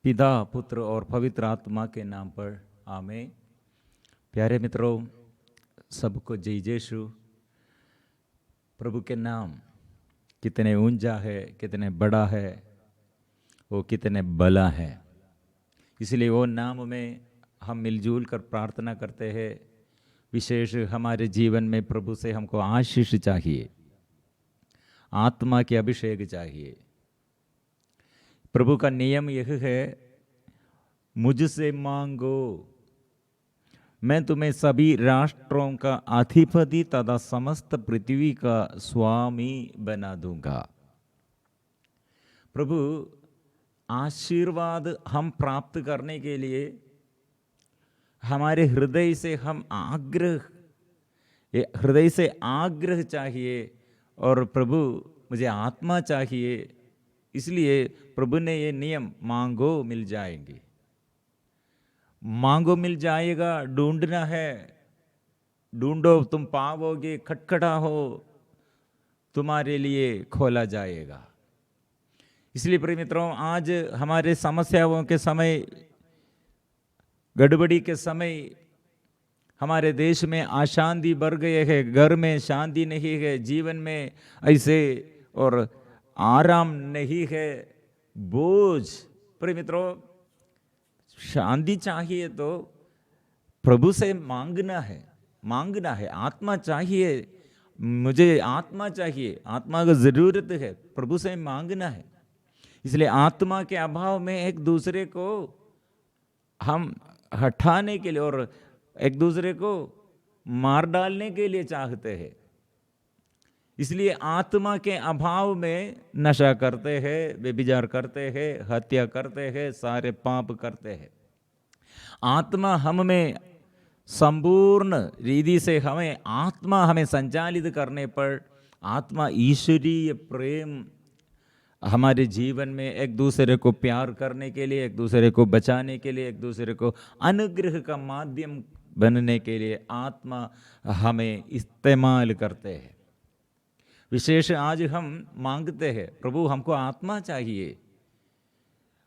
पिता पुत्र और पवित्र आत्मा के नाम पर आमीन। प्यारे मित्रों, सबको जय यीशु। प्रभु के नाम कितने ऊंचा है, कितने बड़ा है, वो कितने भला है। इसलिए वो नाम में हम मिलजुल कर प्रार्थना करते हैं। विशेष हमारे जीवन में प्रभु से हमको आशीष चाहिए, आत्मा के अभिषेक चाहिए। प्रभु का नियम यह है, मुझसे मांगो, मैं तुम्हें सभी राष्ट्रों का अधिपति तथा समस्त पृथ्वी का स्वामी बना दूंगा। प्रभु आशीर्वाद हम प्राप्त करने के लिए हमारे हृदय से आग्रह चाहिए। और प्रभु मुझे आत्मा चाहिए, इसलिए प्रभु ने ये नियम, मांगो मिल जाएंगे, मांगो मिल जाएगा। ढूंढना है, ढूंढो तुम पाओगे, खटखटाओ तुम्हारे लिए खोला जाएगा। इसलिए प्रिय मित्रों, आज हमारे समस्याओं के समय, गड़बड़ी के समय, हमारे देश में अशांति बढ़ गए है, घर में शांति नहीं है, जीवन में ऐसे और आराम नहीं है, बोझ। प्रिय मित्रों, शांति चाहिए तो प्रभु से मांगना है। आत्मा चाहिए, मुझे आत्मा चाहिए, आत्मा की जरूरत है, प्रभु से मांगना है। इसलिए आत्मा के अभाव में एक दूसरे को हम हटाने के लिए और एक दूसरे को मार डालने के लिए चाहते हैं। इसलिए आत्मा के अभाव में नशा करते हैं, व्यभिचार करते हैं, हत्या करते हैं, सारे पाप करते हैं। आत्मा हम में संपूर्ण रीति से हमें संचालित करने पर आत्मा ईश्वरीय प्रेम हमारे जीवन में एक दूसरे को प्यार करने के लिए, एक दूसरे को बचाने के लिए, एक दूसरे को अनुग्रह का माध्यम बनने के लिए आत्मा हमें इस्तेमाल करते हैं। विशेष आज हम मांगते हैं, प्रभु हमको आत्मा चाहिए,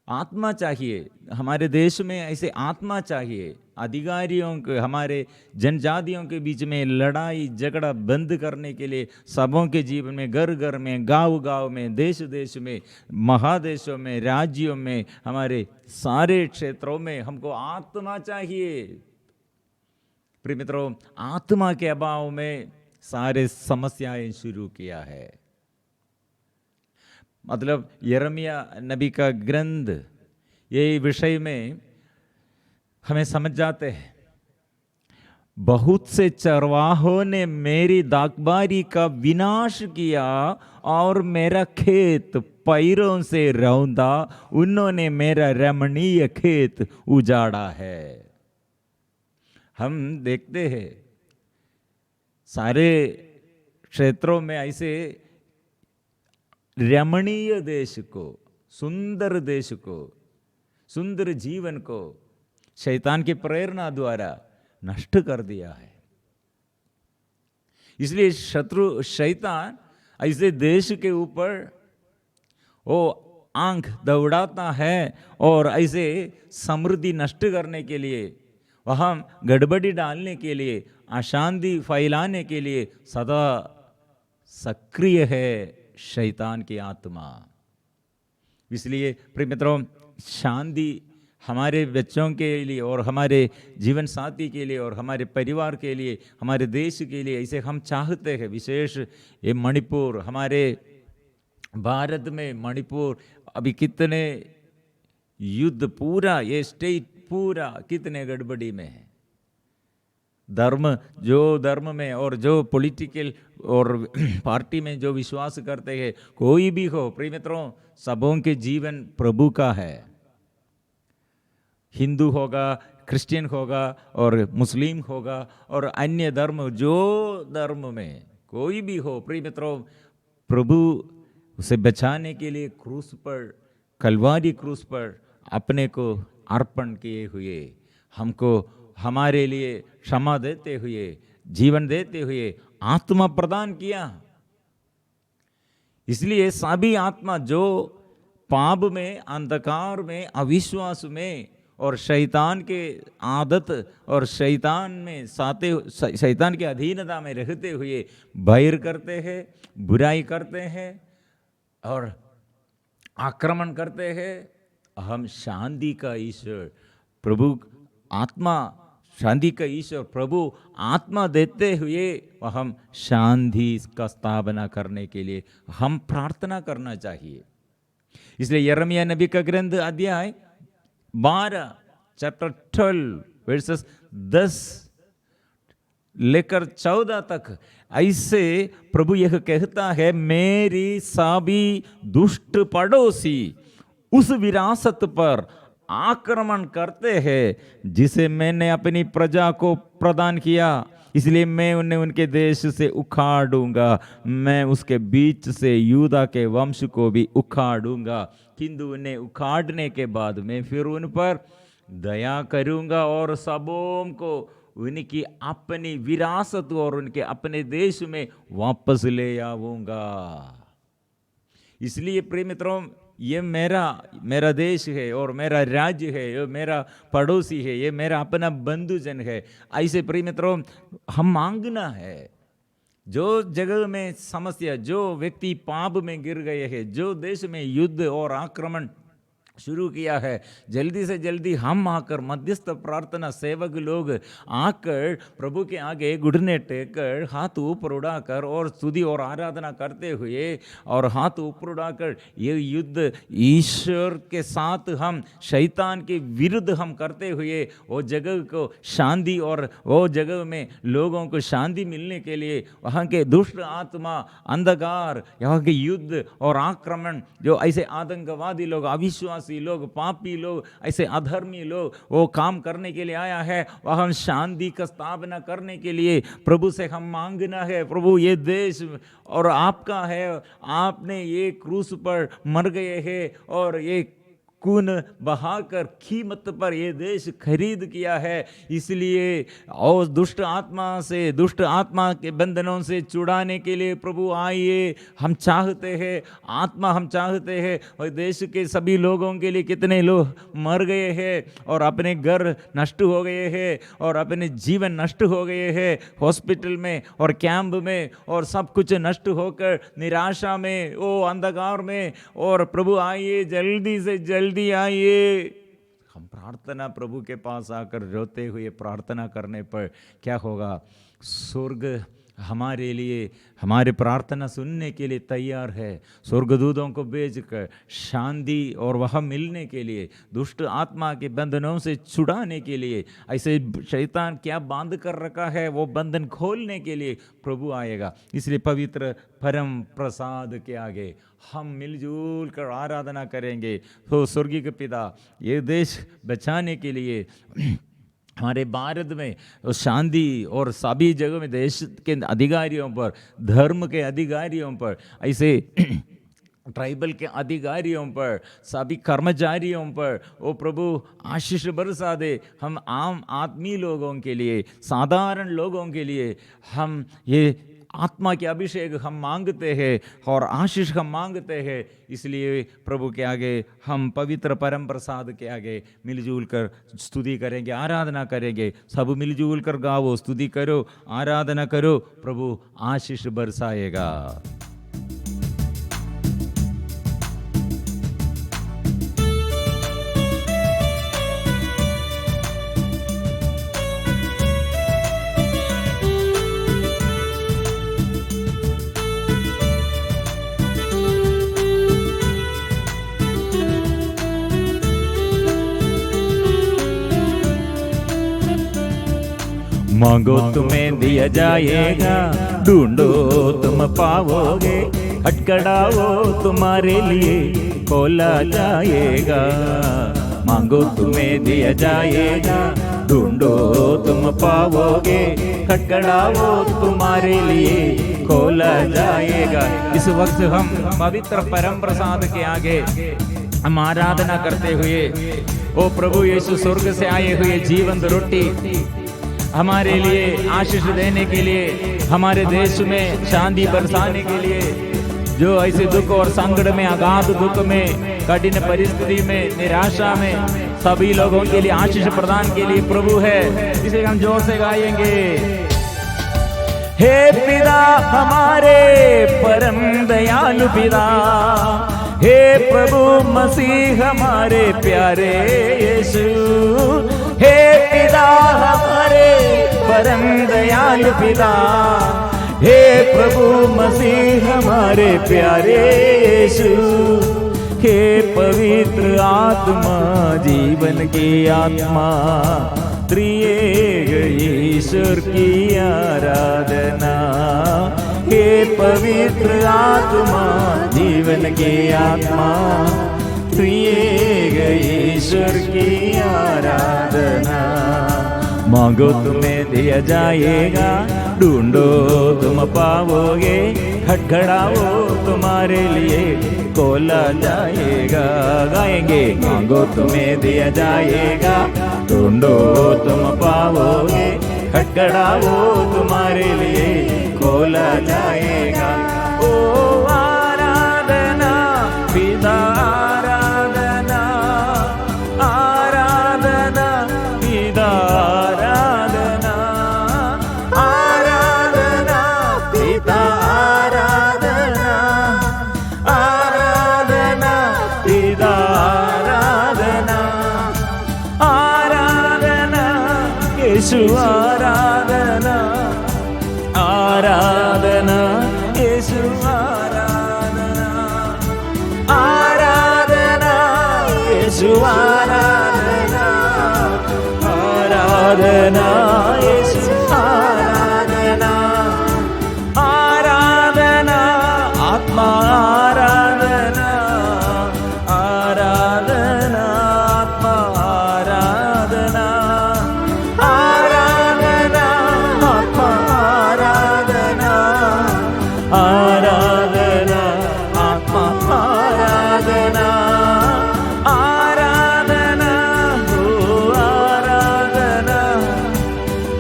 आत्मा चाहिए। हमारे देश में ऐसे आत्मा चाहिए। अधिकारियों के, हमारे जनजातियों के बीच में लड़ाई झगड़ा बंद करने के लिए सबों के जीवन में, घर घर में, गांव गांव में, देश देश में, महादेशों में, राज्यों में, हमारे सारे क्षेत्रों में हमको आत्मा चाहिए। प्रिय मित्रों, आत्मा के अभाव में सारे समस्याएं शुरू किया है। मतलब यिर्मयाह नबी का ग्रंथ ये विषय में हमें समझ जाते हैं। बहुत से चरवाहों ने मेरी दाखबारी का विनाश किया और मेरा खेत पैरों से रौंदा, उन्होंने मेरा रमणीय खेत उजाड़ा है। हम देखते हैं सारे क्षेत्रों में ऐसे रमणीय देश को, सुंदर देश को, सुंदर जीवन को शैतान की प्रेरणा द्वारा नष्ट कर दिया है। इसलिए शैतान ऐसे देश के ऊपर वो आंख दौड़ाता है और ऐसे समृद्धि नष्ट करने के लिए, वहां गड़बड़ी डालने के लिए, अशांति फैलाने के लिए सदा सक्रिय है शैतान की आत्मा। इसलिए प्रिय मित्रों, शांति हमारे बच्चों के लिए और हमारे जीवन साथी के लिए और हमारे परिवार के लिए, हमारे देश के लिए ऐसे हम चाहते हैं। विशेष ये मणिपुर, हमारे भारत में मणिपुर अभी कितने युद्ध, पूरा ये स्टेट पूरा कितने गड़बड़ी में है। धर्म में और जो पॉलिटिकल और पार्टी में जो विश्वास करते हैं, कोई भी हो, प्रिय मित्रों, सबों के जीवन प्रभु का है। हिंदू होगा, क्रिश्चियन होगा और मुस्लिम होगा और अन्य धर्म, जो धर्म में कोई भी हो, प्रिय मित्रों, प्रभु उसे बचाने के लिए क्रूस पर, कलवारी क्रूस पर अपने को अर्पण किए हुए, हमको हमारे लिए क्षमा देते हुए, जीवन देते हुए आत्मा प्रदान किया। इसलिए सभी आत्मा जो पाप में, अंधकार में, अविश्वास में और शैतान के आदत और शैतान में शैतान के अधीनता में रहते हुए बैर करते हैं, बुराई करते हैं और आक्रमण करते हैं। हम शांति का ईश्वर प्रभु आत्मा, शांति का ईश्वर प्रभु आत्मा देते हुए हम शांति का स्थापना करने के लिए हम प्रार्थना करना चाहिए। इसलिए यिर्मयाह नबी का ग्रंथ अध्याय 12 चैप्टर 12 वर्सेस 10 लेकर 14 तक ऐसे प्रभु यह कहता है, मेरी सभी दुष्ट पड़ोसी उस विरासत पर आक्रमण करते हैं जिसे मैंने अपनी प्रजा को प्रदान किया, इसलिए मैं उन्हें उनके देश से उखाड़ूंगा, मैं उसके बीच से यूदा के वंश को भी उखाड़ूंगा, किंतु उन्हें उखाड़ने के बाद मैं फिर उन पर दया करूंगा और सबों को उनकी अपनी विरासत और उनके अपने देश में वापस ले आऊंगा। इसलिए प्रिय मित्रों, ये मेरा देश है और मेरा राज्य है, ये मेरा पड़ोसी है, ये मेरा अपना बंधुजन है। ऐसे प्रिय मित्रों, हम मांगना है। जो जगह में समस्या, जो व्यक्ति पाप में गिर गए हैं, जो देश में युद्ध और आक्रमण शुरू किया है, जल्दी से जल्दी हम आकर मध्यस्थ प्रार्थना सेवक लोग आकर प्रभु के आगे घुटने टेककर हाथ ऊपर उड़ाकर और स्तुति और आराधना करते हुए और हाथ ऊपर उड़ाकर ये युद्ध ईश्वर के साथ हम शैतान के विरुद्ध हम करते हुए वो जगह को शांति और वो जगह में लोगों को शांति मिलने के लिए वहाँ के दुष्ट आत्मा, अंधकार, यहाँ के युद्ध और आक्रमण, जो ऐसे आतंकवादी लोग, अविश्वास लोग, पापी लोग, ऐसे अधर्मी लोग वो काम करने के लिए आया है, वह हम शांति का स्थापना करने के लिए प्रभु से हम मांगना है। प्रभु, ये देश और आपका है, आपने ये क्रूस पर मर गए हैं और ये खून बहाकर कीमत पर ये देश खरीद किया है, इसलिए और दुष्ट आत्मा के बंधनों से छुड़ाने के लिए प्रभु आइए। हम चाहते हैं, आत्मा हम चाहते हैं, और देश के सभी लोगों के लिए कितने लोग मर गए हैं और अपने घर नष्ट हो गए हैं और अपने जीवन नष्ट हो गए हैं, हॉस्पिटल में और कैंप में और सब कुछ नष्ट होकर निराशा में, ओ अंधकार में। और प्रभु आइए, जल्दी से जल्दी आइए। हम प्रार्थना प्रभु के पास आकर रोते हुए प्रार्थना करने पर क्या होगा? स्वर्ग हमारे लिए, हमारे प्रार्थना सुनने के लिए तैयार है। स्वर्गदूतों को भेजकर शांति और वह मिलने के लिए, दुष्ट आत्मा के बंधनों से छुड़ाने के लिए, ऐसे शैतान क्या बांध कर रखा है वो बंधन खोलने के लिए प्रभु आएगा। इसलिए पवित्र परम प्रसाद के आगे हम मिलजुल कर आराधना करेंगे। तो स्वर्गीय पिता, ये देश बचाने के लिए हमारे भारत में शांति और सभी जगहों में देश के अधिकारियों पर, धर्म के अधिकारियों पर, ऐसे ट्राइबल के अधिकारियों पर, सभी कर्मचारियों पर ओ प्रभु आशीष बरसा दे। हम आम आदमी लोगों के लिए, साधारण लोगों के लिए हम ये आत्मा के अभिषेक हम मांगते हैं और आशीष हम मांगते हैं। इसलिए प्रभु के आगे हम पवित्र परम प्रसाद के आगे मिलजुल कर स्तुति करेंगे, आराधना करेंगे। सब मिलजुल कर गाओ, स्तुति करो, आराधना करो, प्रभु आशीष बरसाएगा। मांगो तुम्हें दिया जाएगा, ढूंढो तुम पाओगे, खटखटाओ तुम्हारे लिए खोला जाएगा। मांगो तुम्हें दिया जाएगा, ढूंढो तुम पाओगे, खटखटाओ तुम्हारे लिए खोला जाएगा। इस वक्त हम पवित्र परम प्रसाद के आगे हम आराधना करते हुए, ओ प्रभु यीशु स्वर्ग से आए हुए जीवंत रोटी हमारे लिए आशीष देने के लिए, हमारे देश में शांति बरसाने के लिए जो ऐसे दुख और संकट में, अगाध दुख में, कठिन परिस्थिति में, निराशा में सभी लोगों के लिए आशीष प्रदान के लिए प्रभु है। इसे हम जोर से गाएंगे। हे पिता हमारे परम दयालु पिता, हे प्रभु मसीह हमारे प्यारे यीशु, हे पिता हमारे परम दयालु पिता, हे प्रभु मसीह हमारे प्यारे यीशु, हे पवित्र आत्मा जीवन की आत्मा, त्रिएक ईश्वर की आराधना। हे पवित्र आत्मा जीवन की आत्मा, त्रिएक ईश्वर की आराधना। मांगो तुम्हें दिया जाएगा, ढूंढो तुम पाओगे, खटखटाओ तुम्हारे लिए खोला जाएगा। गाएंगे। मांगो तुम्हें दिया जाएगा, ढूंढो तुम पाओगे, खटखटाओ तुम्हारे लिए खोला जाएगा। ओ आराधना पिता, आराधना, आराधना पिता, आराधना, आराधना पिता, आराधना, आराधना पिता, आराधना, आराधना यीशु, आराधना, आराधना यीशु, आराधना, आराधना यीशु, आराधना, आराधना यीशु, आराधना, आराधना आत्मा, आराधना, आराधना आत्मा, आराधना, आराधना आत्मा, आराधना, आराधना आत्मा, आराधना, आराधना हो आराधना,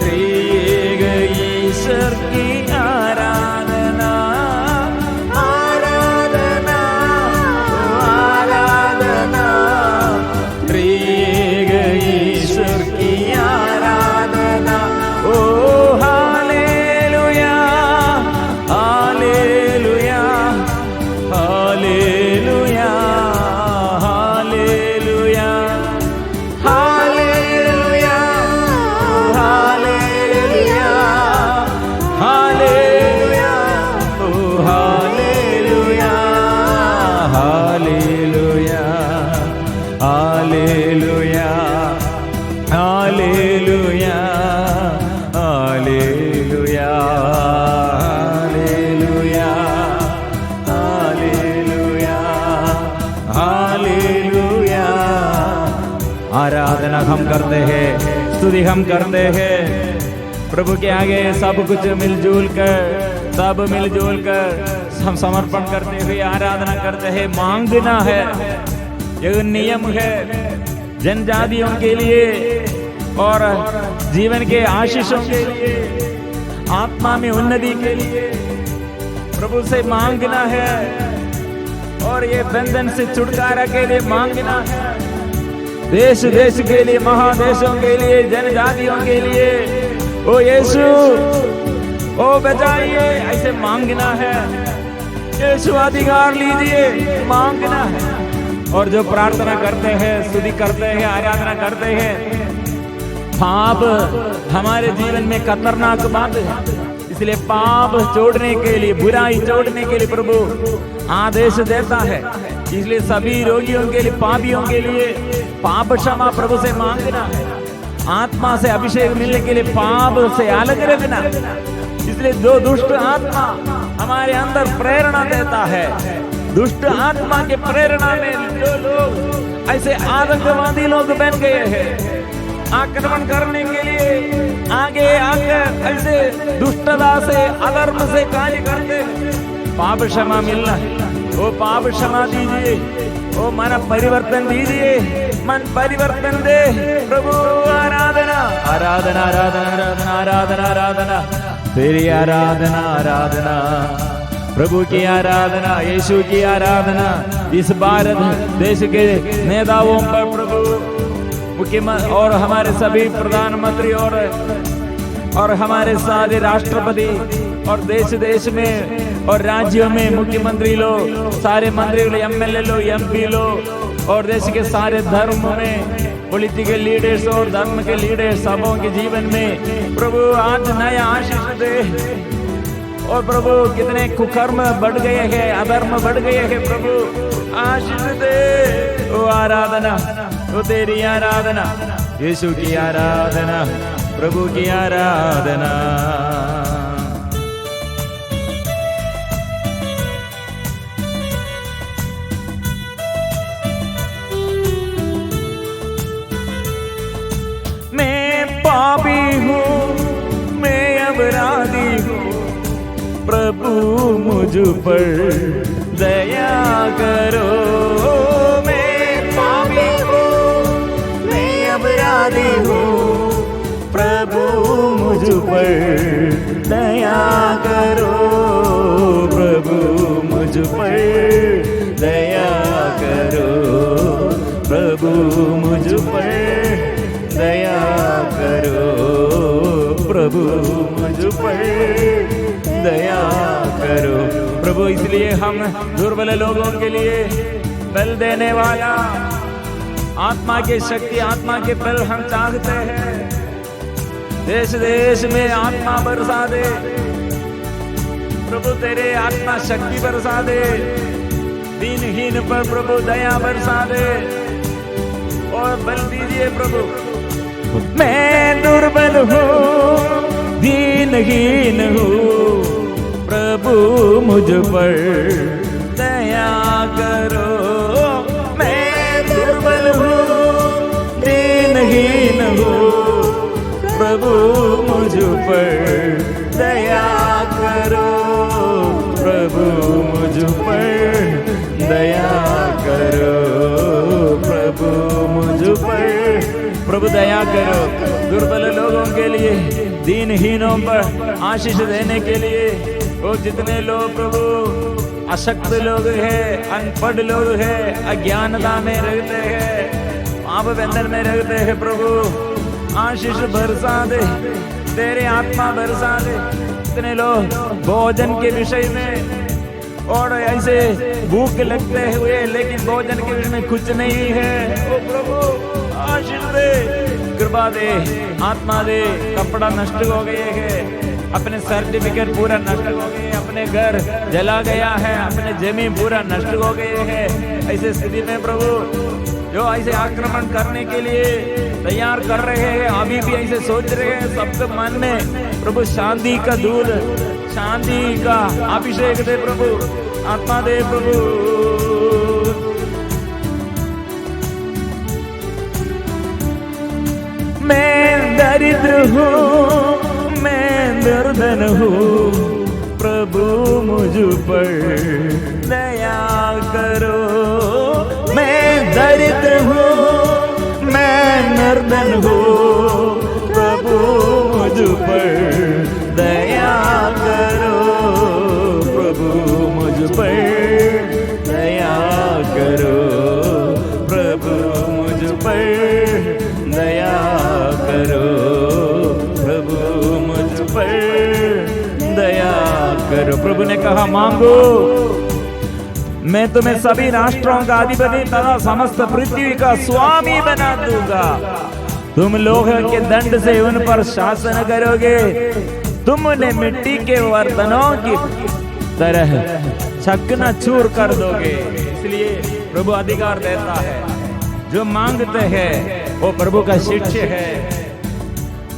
त्रिएक ईश्वर की आराधना, आराधना हो आराधना, त्रिएक ईश्वर की आराधना। ओ हालेलुया, हालेलुया, हालेलुया, हालेलुया, हालेलुया, हालेलुया, हालेलुया, ओ हालेलुया, हालेलुया, हालेलुया, हालेलुया, हालेलुया, हालेलुया, हालेलुया। आराधना हम करते हैं, स्तुति हम करते हैं प्रभु के आगे। सब कुछ मिलजुल कर, सब मिलजुल कर हम समर्पण करते हुए आराधना करते हैं। मांगना है, यह नियम है जनजातियों के लिए और जीवन के आशीषों के लिए, आत्मा में उन्नति के लिए प्रभु से मांगना है। और ये बंधन से छुटकारा के लिए मांगना है, देश देश के लिए, महादेशों के लिए, जनजातियों के लिए। ओ यीशु, ओ बचाइए, ऐसे मांगना है। यीशु अधिकार लीजिए, मांगना है। और जो प्रार्थना करते हैं, स्तुति करते हैं, आराधना करते हैं, पाप हमारे जीवन में खतरनाक बात है। इसलिए पाप छोड़ने के लिए, बुराई छोड़ने के लिए प्रभु आदेश देता है। इसलिए सभी रोगियों के लिए, पापियों के लिए पाप क्षमा प्रभु से मांगना है। आत्मा से अभिषेक मिलने के लिए पाप से अलग रखना। इसलिए जो दुष्ट आत्मा हमारे अंदर प्रेरणा देता है, दुष्ट आत्मा के प्रेरणा में जो लोग ऐसे आतंकवादी लोग बन गए हैं, आक्रमण करने के लिए आगे आकर ऐसे दुष्टता से, अधर्म से कार्य करते हैं, पाप क्षमा मिलना है। वो पाप क्षमा दीजिए, वो मन परिवर्तन दीजिए, मन परिवर्तन दे प्रभु। आराधना, आराधना, आराधना, आराधना, आराधना, आराधना, तेरी आराधना, आराधना, प्रभु की आराधना, यीशु की आराधना। इस भारत देश के नेताओं पर प्रभु, मुख्यमंत्री और हमारे सभी प्रधानमंत्री और हमारे सारे राष्ट्रपति और देश में और राज्यों में मुख्यमंत्री लोग, सारे मंत्री लोग, एमएलए लोग, एमपी लोग और देश के सारे धर्म में पॉलिटिकल लीडर्स और धर्म के लीडर्स सबों के जीवन में प्रभु आज नया आशीष दे। और प्रभु कितने कुकर्म बढ़ गए हैं, अधर्म बढ़ गए हैं, प्रभु आशीष दे। ओ आराधना, ओ तेरी आराधना, यीशु की आराधना, प्रभु की आराधना। मैं पापी हूँ, मैं अपराधी हूँ, प्रभु मुझ पर दया करो। मैं पापी हूँ, मैं अपराधी हूँ, प्रभु मुझ पर दया करो। प्रभु मुझ पर दया करो, प्रभु मुझ पर दया करो, प्रभु मुझ पर दया करो। प्रभु इसलिए हम दुर्बल लोगों के लिए बल देने वाला आत्मा की शक्ति, आत्मा के बल हम चाहते हैं। देश में आत्मा बरसा दे प्रभु, तेरे आत्मा शक्ति बरसा दे। दीनहीन पर प्रभु दया बरसा दे और बल दीजिए प्रभु। मैं दुर्बल हूँ, दीनहीन हूँ, प्रभु मुझ पर दया करो। मैं दुर्बल हूँ, दीनहीन हूँ, प्रभु मुझ पर दया करो। प्रभु मुझ पर दया करो, प्रभु मुझ पर प्रभु दया करो। दुर्बल लोगों के लिए, दीनहीनों पर आशीष देने के लिए, वो जितने लोग प्रभु अशक्त लोग हैं, अनपढ़ लोग हैं, अज्ञानता में रहते हैं, पाप बंधन में रहते हैं, प्रभु आशीष बरसा दे, तेरे आत्मा बरसा दे। जितने लोग भोजन के विषय में और ऐसे भूख लगते हुए लेकिन भोजन के विषय में कुछ नहीं है, ओ प्रभु आशीष दे, कृपा दे, आत्मा दे। कपड़ा नष्ट हो गए हैं, अपने सर्टिफिकेट पूरा नष्ट हो गए, अपने घर जला गया है, अपने जमीन पूरा नष्ट हो गए हैं। ऐसे स्थिति में प्रभु जो ऐसे आक्रमण करने के लिए तैयार कर रहे हैं, अभी भी ऐसे सोच रहे हैं, सबके मन में प्रभु शांति का दूध, शांति का अभिषेक दे प्रभु, आत्मा दे प्रभु। मैं दरिद्र हूँ, मैं निर्धन हूँ, प्रभु मुझ पर दया करो। मैं दरिद्र हूँ, मैं निर्धन हूँ, प्रभु मुझ पर दया करो। प्रभु मुझ पर दया करो, प्रभु मुझ पर दया करो, प्रभु मुझ पर दया करो। प्रभु ने कहा मांगो, मैं तुम्हें सभी राष्ट्रों का अधिपति तथा समस्त पृथ्वी का स्वामी बना दूंगा। तुम लोगों के दंड से उन पर शासन करोगे, तुम उन्हें मिट्टी के बर्तनों की तरह चकनाचूर कर दोगे। इसलिए प्रभु अधिकार देता है, जो मांगते हैं वो प्रभु का शिष्य है।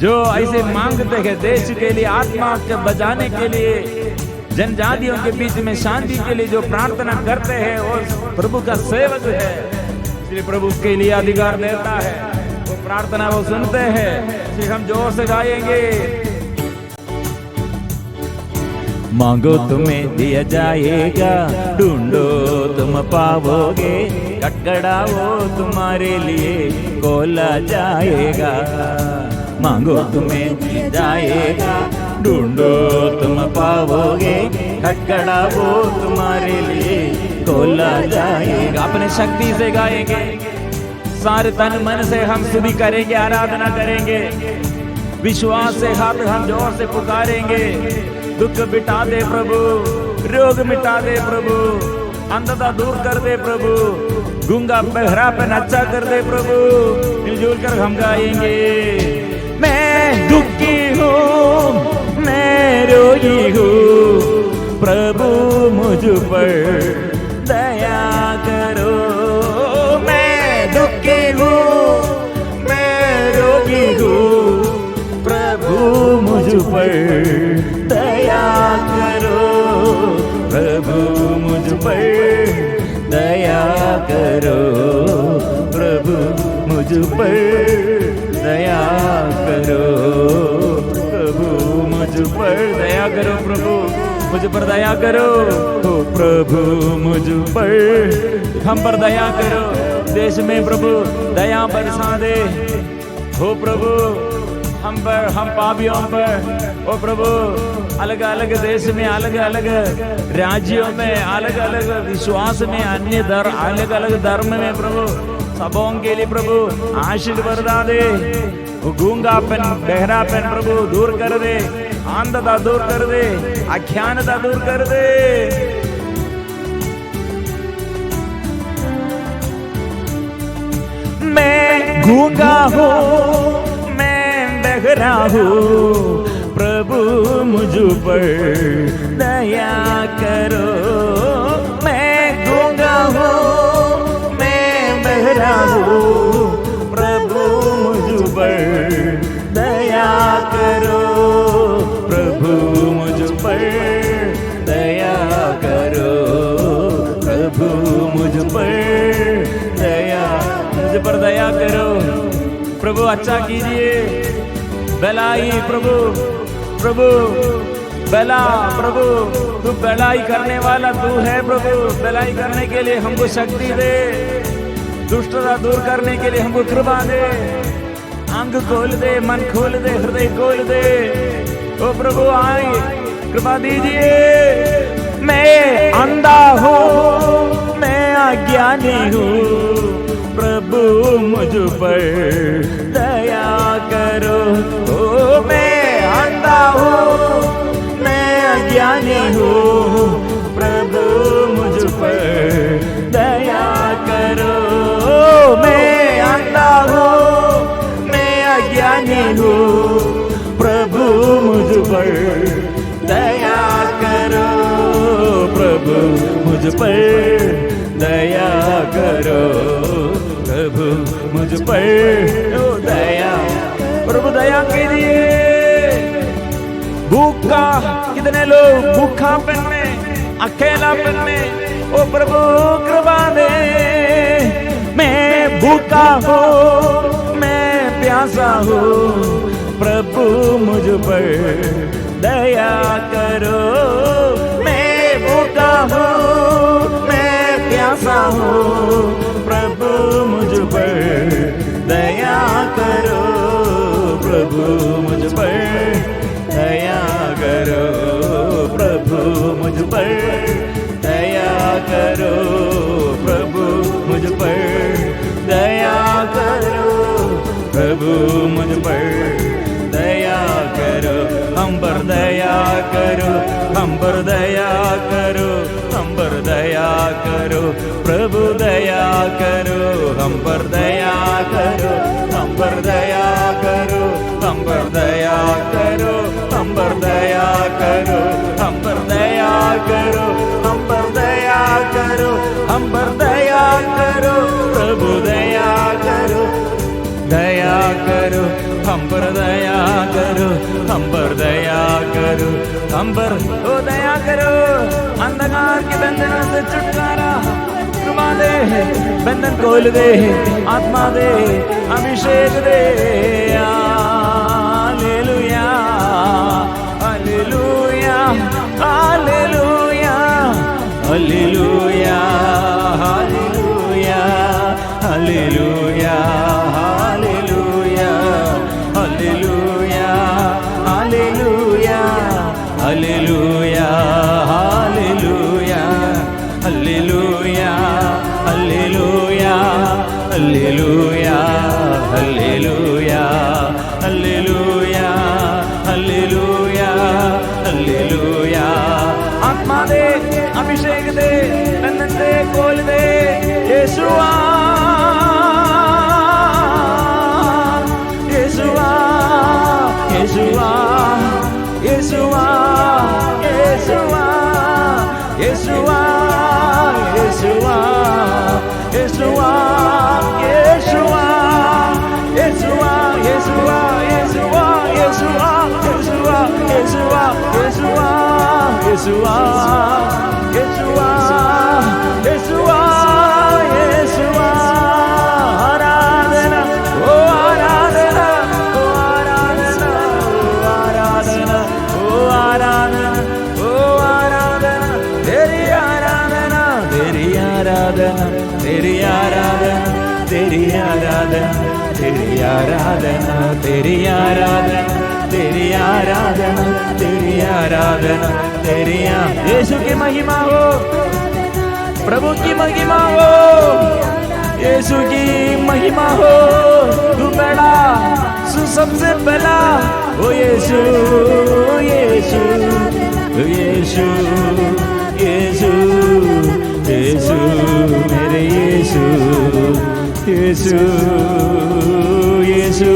जो ऐसे मांगते हैं देश के लिए, आत्मा के बचाने के लिए, जनजातियों के बीच में शांति के लिए जो प्रार्थना करते हैं वो प्रभु का सेवक है। इसलिए प्रभु के लिए अधिकार देता है, वो प्रार्थना वो सुनते हैं। इसलिए हम जोर से गाएंगे, मांगो तुम्हें दिया जाएगा, ढूंढो तुम पाओगे, खटखटाओ तुम्हारे लिए खोला जाएगा। मांगो तुम्हें दिया जाएगा, ढूंढो तुम पाओगे, खटखड़ा वो तुम्हारे लिए खोला जाएगा। अपने शक्ति से गाएंगे, सारे तन मन से हम स्तुति करेंगे, आराधना करेंगे, विश्वास से हाथ हम जोर से पुकारेंगे। दुख मिटा दे प्रभु, रोग मिटा दे प्रभु, अंधता दूर कर दे प्रभु, गूंगा बहरापन अच्छा कर दे प्रभु। मिलजुल कर हम गाएंगे। मैं दुखी हूँ, मैं रोगी हूँ, प्रभु मुझ पर दया करो। मैं दुखी हूँ, मैं रोगी हूँ, प्रभु मुझ पर दया करो। प्रभु मुझ पर दया करो, प्रभु मुझ पर दया करो, प्रभु मुझ पर दया करो, प्रभु मुझ पर दया करो। हो प्रभु मुझ पर, हम पर दया करो। देश में प्रभु दया बरसा दे। हो प्रभु हम पर, हम पापियों पर, ओ प्रभु अलग अलग देश में, अलग अलग राज्यों में, अलग अलग विश्वास में, अन्य धर्म, अलग अलग धर्म में प्रभु सबों के लिए प्रभु आशीष बरसा दे। गूंगापन बहरापन प्रभु दूर कर दे, अंधता दूर कर दे, अज्ञानता दूर कर दे। मैं गूंगा हूँ, मैं बहरा हूँ, प्रभु मुझ पर दया करो। मैं गूंगा हूँ, मैं बहरा हूँ, प्रभु मुझ पर दया करो। प्रभु मुझ पर दया करो, प्रभु मुझ पर दया, मुझ पर दया करो प्रभु। अच्छा कीजिए, भलाई प्रभु, प्रभु भला प्रभु, तू भलाई करने वाला तू है प्रभु। भलाई करने के लिए हमको शक्ति दे, दुष्टता दूर करने के लिए हमको कृपा दे। अंग खोल दे, मन खोल दे, हृदय खोल दे। ओ प्रभु आए कृपा दीजिए। मैं अंधा हूँ, मैं अज्ञानी हूँ, प्रभु मुझ पर दया करो। ओ मैं अंधा हूँ, मैं अज्ञानी हूँ, प्रभु मुझ पर दया करो। मैं अंधा हूँ, मैं अज्ञानी हूँ, प्रभु मुझ पर दया करो। प्रभु मुझ पर दया करो, प्रभु मुझ पर दया, प्रभु दया कीजिए। भूखा, कितने लोग भूखापन में, अकेलापन में, ओ प्रभु कृपा दे। मैं भूखा हूँ, मैं प्यासा हूँ, प्रभु मुझ पर दया करो। मैं भूखा हूँ, मैं प्यासा हूँ, प्रभु मुझ पर दया करो। प्रभु मुझ पर दया करो, प्रभु मुझ पर दया करो, प्रभु मुझ पर दया करो, प्रभु मुझ पर दया करो। हम पर दया करो, हम पर दया करो, हम पर दया करो, प्रभु दया करो। हम पर दया करो, हम पर दया करो, हम पर दया करो, हम पर दया करो, हम पर दया करो, हम पर दया करो, हम पर दया करो, प्रभु दया करो, दया करो, हम पर दया करो, हम पर दया करो, हम पर ओ दया करो। अंधकार के बंधनों से छुटकारा कृपा दे, बंधन खोल दे, आत्मा दे, अभिषेक दे। हालेलुया, हालेलुया, हालेलुया, हालेलुया, हालेलुया, हालेलुया, हालेलुया, हालेलुया, हालेलुया, हालेलुया, यीशुआ यीशुआ यीशुआ यीशुआ आराधना ओ आराधना ओ आराधना ओ आराधना ओ आराधना तेरी आराधना तेरी आराधना तेरी आराधना तेरी आराधना तेरी आराधना तेरी आराधना तेरी आराधना तेरी आराधना तेरी यीशु की महिमा हो, प्रभु की महिमा हो, यीशु की महिमा हो। तू बड़ा तू सबसे पहला ओ यीशु यीशु यीशु यीशु यीशु मेरे यीशु यीशु यीशु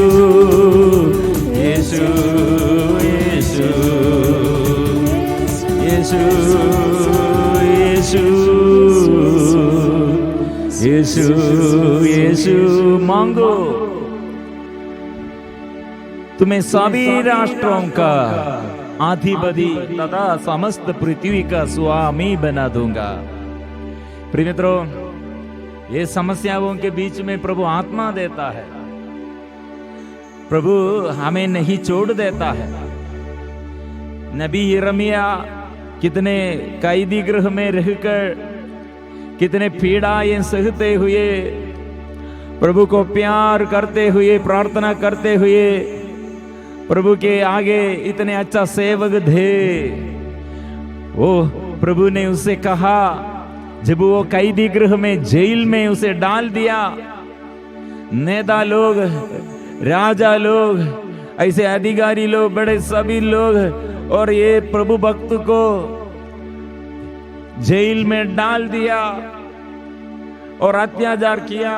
यीशु यीशु यीशु यीशु यीशु यीशु मांगो, तुम्हें सभी राष्ट्रों का अधिपति तथा समस्त पृथ्वी का स्वामी बना दूंगा। प्रिय मित्रों, ये समस्याओं के बीच में प्रभु आत्मा देता है, प्रभु हमें नहीं छोड़ देता है। नबी यिर्मयाह कितने कैदी गृह में रहकर कितने पीड़ाएं सहते हुए प्रभु को प्यार करते हुए प्रार्थना करते हुए प्रभु के आगे इतने अच्छा सेवक थे। वो प्रभु ने उससे कहा, जब वो कैदी गृह में जेल में उसे डाल दिया, नेता लोग राजा लोग ऐसे अधिकारी लोग बड़े सभी लोग और ये प्रभु भक्त को जेल में डाल दिया और अत्याचार किया,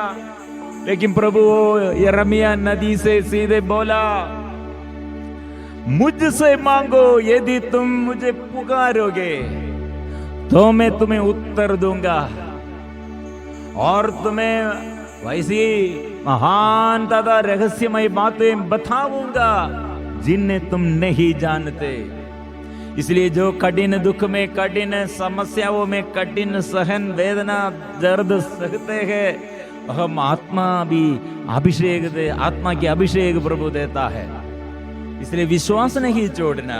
लेकिन प्रभु यिर्मयाह नबी से सीधे बोला, मुझसे मांगो, यदि तुम मुझे पुकारोगे तो मैं तुम्हें उत्तर दूंगा और तुम्हें वैसी महान तथा रहस्यमय बातें बताऊंगा जिन्हें तुम नहीं जानते। इसलिए जो कठिन दुख में, कठिन समस्याओं में, कठिन सहन वेदना दर्द सहते हैं, हम आत्मा भी अभिषेक दे, आत्मा की अभिषेक प्रभु देता है। इसलिए विश्वास नहीं छोड़ना।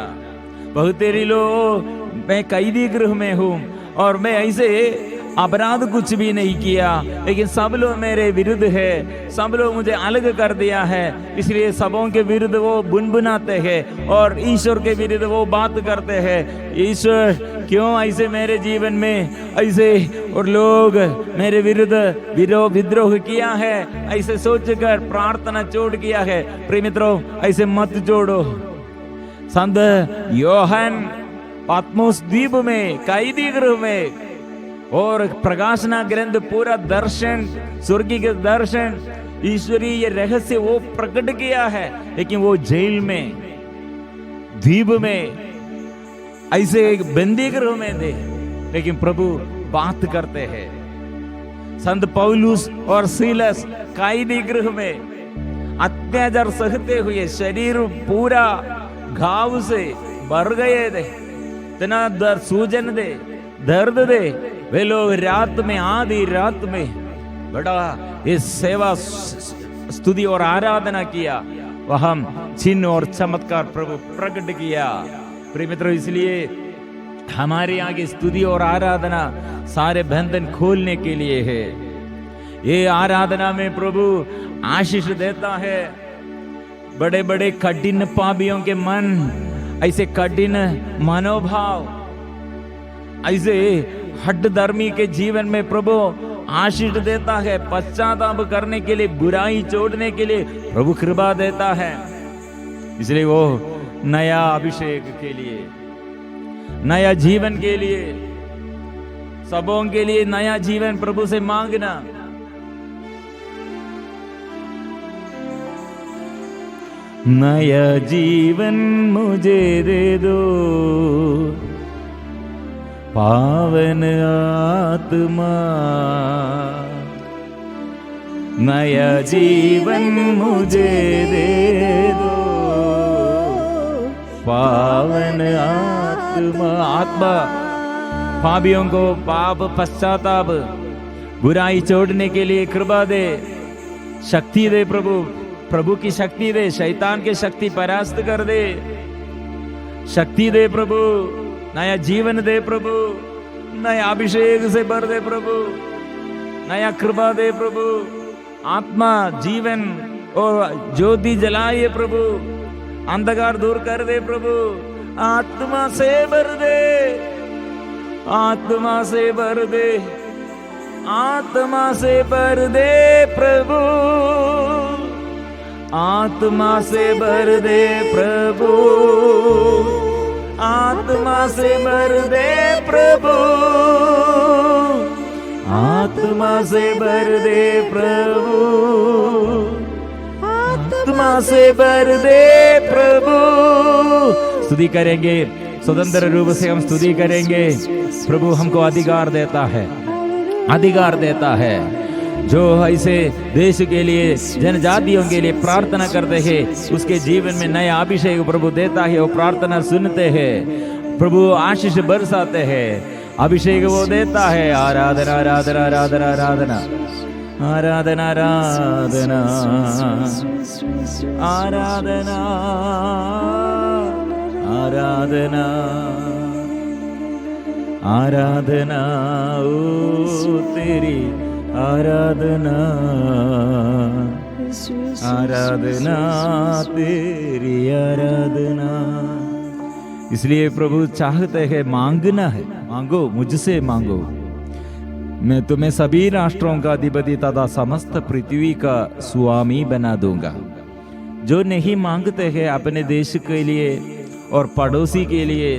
बहुत तेरी लोग, मैं कैदी गृह में हूं और मैं ऐसे अपराध कुछ भी नहीं किया, लेकिन सब लोग मेरे विरुद्ध है, सब लोग मुझे अलग कर दिया है, इसलिए सबों के विरुद्ध वो बुनबुनाते हैं और ईश्वर के विरुद्ध वो बात करते हैं। ईश्वर क्यों ऐसे मेरे जीवन में ऐसे और लोग मेरे विरुद्ध विद्रोह किया है, ऐसे सोचकर प्रार्थना छोड़ किया है। प्रिय मित्रों, ऐसे मत जोड़ो। संत यूहन्ना पात्मोस द्वीप में कैदी गृह में और प्रकाशना ग्रंथ पूरा दर्शन, स्वर्गीय दर्शन, ईश्वरीय रहस्य वो प्रकट किया है, लेकिन वो जेल में, द्वीप में, ऐसे एक बंदी गृह में थे, लेकिन प्रभु बात करते हैं। संत पौलुस और सीलस कैदी गृह में अत्याचार सहते हुए शरीर पूरा घाव से भर गए थे, इतना सूजन दे, दर्द दे, वे लोग रात में, आधी रात में बड़ा इस सेवा स्तुति और आराधना किया, वह चिन्ह और चमत्कार प्रभु प्रकट किया। प्रिय मित्रों, इसलिए हमारे आगे स्तुति और आराधना सारे बंधन खोलने के लिए है। ये आराधना में प्रभु आशीष देता है। बड़े बड़े कठिन पापियों के मन, ऐसे कठिन मनोभाव, ऐसे हट धर्मी के जीवन में प्रभु आशीष देता है। पश्चाताप करने के लिए, बुराई छोड़ने के लिए प्रभु कृपा देता है। इसलिए वो नया अभिषेक के लिए, नया जीवन के लिए, सबों के लिए नया जीवन प्रभु से मांगना। नया जीवन मुझे दे दो, पावन आत्मा, नया जीवन मुझे दे दो, पावन आत्मा। आत्मा पापियों को पाप पश्चाताप बुराई छोड़ने के लिए कृपा दे, शक्ति दे प्रभु, प्रभु की शक्ति दे, शैतान की शक्ति परास्त कर दे, शक्ति दे प्रभु, नया जीवन दे प्रभु, नया अभिषेक से भर दे प्रभु, नया कृपा दे प्रभु, आत्मा जीवन और ज्योति जलाए प्रभु, अंधकार दूर कर दे प्रभु, आत्मा से भर दे, आत्मा से भर दे, आत्मा से भर दे प्रभु, आत्मा से भर दे प्रभु, आत्मा से भर दे प्रभु, आत्मा से भर दे प्रभु, आत्मा से भर दे प्रभु। स्तुति करेंगे, स्वतंत्र रूप से हम स्तुति करेंगे। प्रभु हमको अधिकार देता है, अधिकार देता है। जो ऐसे देश के लिए, जनजातियों के लिए प्रार्थना करते हैं, उसके जीवन में नया अभिषेक प्रभु देता है। वो प्रार्थना सुनते हैं, प्रभु आशीष बरसाते हैं, अभिषेक वो देता है। आराधना आराधना आराधना आराधना आराधना आराधना आराधना आराधना आराधना ओ तेरी आराधना, आराधना तेरी आराधना। इसलिए प्रभु चाहते हैं, मांगना है, मांगो, मुझसे मांगो, मैं तुम्हें सभी राष्ट्रों का अधिपति तथा समस्त पृथ्वी का स्वामी बना दूंगा। जो नहीं मांगते हैं अपने देश के लिए और पड़ोसी के लिए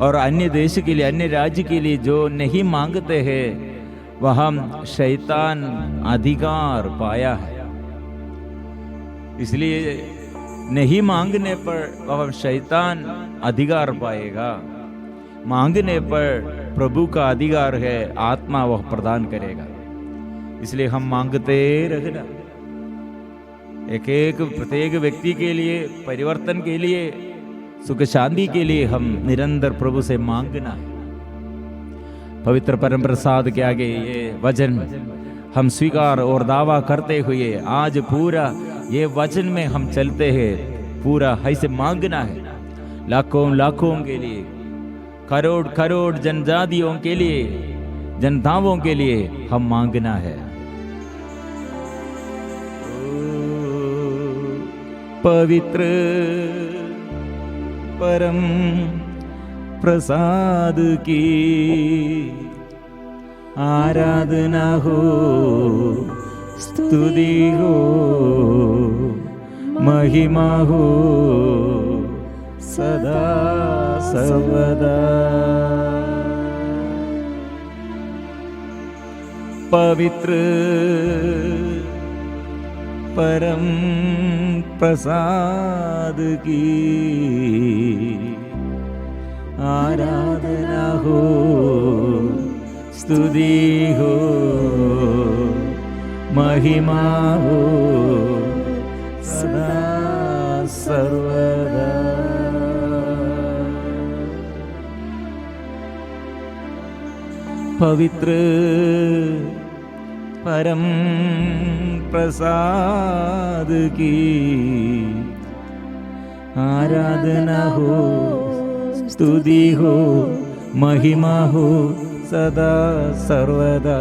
और अन्य देश के लिए, अन्य राज्य के लिए, जो नहीं मांगते हैं वह शैतान अधिकार पाया है। इसलिए नहीं मांगने पर वह शैतान अधिकार पाएगा, मांगने पर प्रभु का अधिकार है, आत्मा वह प्रदान करेगा। इसलिए हम मांगते रहना, एक एक प्रत्येक व्यक्ति के लिए, परिवर्तन के लिए, सुख शांति के लिए हम निरंतर प्रभु से मांगना है। पवित्र परम प्रसाद के आगे ये वचन हम स्वीकार और दावा करते हुए आज पूरा ये वचन में हम चलते हैं, पूरा ऐसे मांगना है। लाखों लाखों के लिए, करोड़ करोड़ जनजातियों के लिए, जनताओं के लिए हम मांगना है। पवित्र परम प्रसाद की आराधना हो, स्तुति हो, महिमा हो सदा सर्वदा। पवित्र परम प्रसाद की आराधना हो, स्तुति हो, महिमा हो सदा सर्वदा। पवित्र परम प्रसाद की आराधना हो, स्तुति हो, महिमा हो सदा सर्वदा।